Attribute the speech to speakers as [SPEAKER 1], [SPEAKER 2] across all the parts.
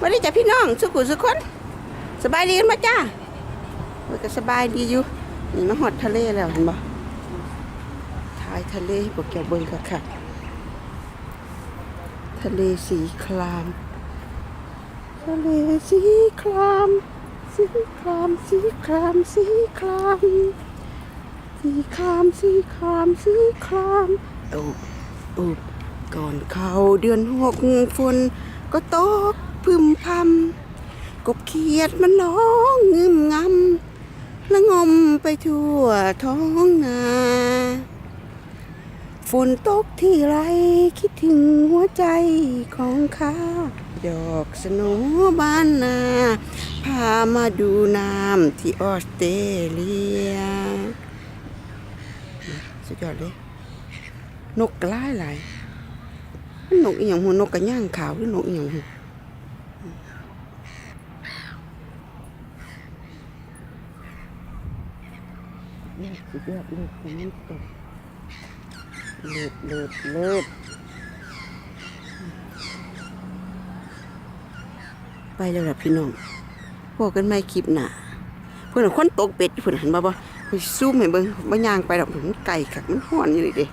[SPEAKER 1] วันนี้จ้ะพี่น้องสุขุสุขคนสบายดีกันไหมจ้าก็สบายดีอยู่นี่มาหอดทะเลแล้วเห็นบ่ท้ายทะเลพวกแกเบิ่งค่ะทะเลสีครามทะเลสีครามสีครามสีครามสีครามสีครามสีครามสีครามโอ้ก่อนเข้าเดือน6ฝนก็ตกพึมพำกบเขียดมันร้องงึมงำละงมไปทั่วท้องนาฝนตกที่ไรคิดถึงหัวใจของข้าดอกสโนบ้านนาพามาดูน้ำที่ออสเตรเลียสุดยอดเลยนกกระไรนกอีหยังหัวนกกระย่างขาวหรือนกอีหยังหัวนี่สุดยอดเลยของมันตกเลิศไปแล้วล่ะพี่น้องพวกกันไม่คลิปหนาเพื่อนคนตกเป็ดเพื่อนหันมาบ่ไปซูมให้เบิ่งบ่ย่างไปดอกมันไก่คักมันฮ้อนอยู่เลยเด้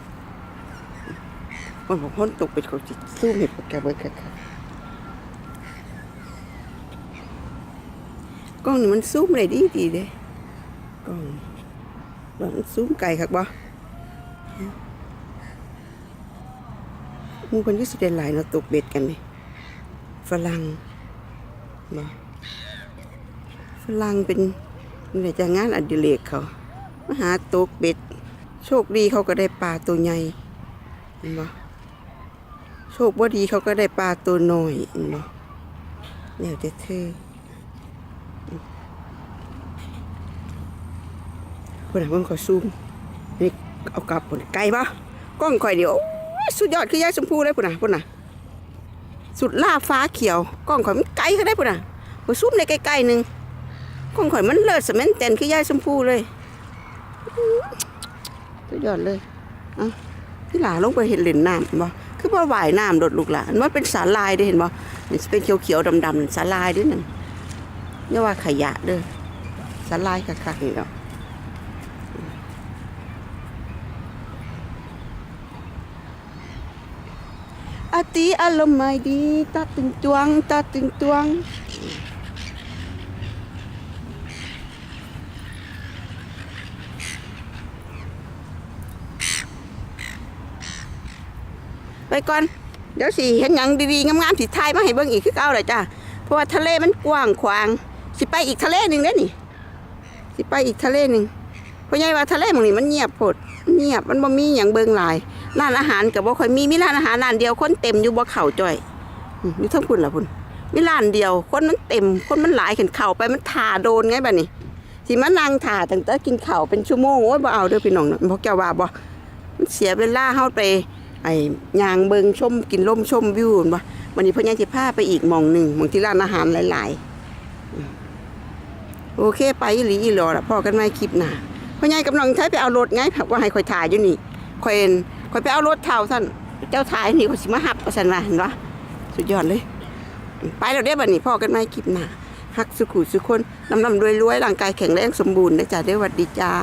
[SPEAKER 1] คนบอกคนตกเป็ดเขาสิซูมให้พวกแกเบิ่งคักกล้องนี่มันซูมได้ดีเด้กล้องมันซูมไก่คักบ่มูคนที่สิได้หลายเนาะตกเบ็ดกันนี่ฝรั่งบ่ฝรั่งเป็นนี่จะงานอดิเรกเขามาหาตกเบ็ดโชคดีเขาก็ได้ปลาตัวใหญ่เห็นบ่โชคบ่ดีเขาก็ได้ปลาตัวน้อยเห็นบ่แล้วแต่เธอคนน่ะเพิ่นขอซูมนี่เอากลับพุ่นไกลบ่กล้องข่อยเดียวสุดยอดคือยายชมพูเลยพุ่นน่ะสุดล่าฟ้าเขียวกล้องข่อยมันไกลก็ได้พุ่นน่ะบ่ซูมในใกล้ๆนึงกล้องข่อยมันเลิศสแมนเต็นคือยายชมพูเลยสุดยอดเลยที่หลาลงไปเห็นเหรียญน้ำบ่คือบ่ว่ายน้ำโดดลูกหลานมันเป็นสาลายได้เห็นบ่นี่เป็นเขียวๆดำๆสาลายด้วยนั่นอย่าว่าขยะเด้อสาลายคักๆนี่เนาะอาตีอารมณ์ไม่ดีตาตึงตวงไปก่อนเดี๋ยวสิเห็นหยังดีๆงามๆสิถ่ายมาให้เบิ่งอีกคือเก่าเลยจ้ะเพราะว่าทะเลมันกว้างขวางสิไปอีกทะเลนึงเด้นี่สิไปอีกทะเลนึงเพราะไงว่าทะเลหม้องนี้มันเงียบโพดเงียบมันบ่มีหยังเบิ่งหลายร้านอาหารก็บ่ค่อยมีร้านอาหารร้านเดียวคนเต็มอยู่บ่เข้าจ้อยอยู่ทั้งพุ่นล่ะพุ่นมีร้านเดียวคนมันเต็มคนมันหลายขึ้นเข้าไปมันท่าโดนไงบัดนี้สิมานั่งท่าตั้งแต่กินข้าวเป็นชั่วโมงโอ้ยบ่เอาเด้อพี่น้องพวกแกว่าบ่มันเสียเวลาเฮาไปย่างเบิ่งชมกินลมชมวิวบ่วันนี้เพิ่นยังสิพาไปอีกหม่องนึงหม่องที่ร้านอาหารหลายๆโอเคไปอีหลีอีหลอล่ะพอกันใหม่คลิปหน้าพ่อใหญ่กับน้องใช้ไปเอารถไงว่าให้ข่อยถ่ายอยู่นี่ข่อยไปเอารถเท่าซั่นเจ้าถ่ายนี่ข่อยสิมาหับว่าซั่นว่าเห็นบ่สุดยอดเลยไปแล้วเด้อบัดนี้พอกันใหม่คลิปหน้าฮักสุขุสุคนร่ำรวยร่างกายแข็งแรงสมบูรณ์นะจ๊ะเด้อสวัสดีจ้า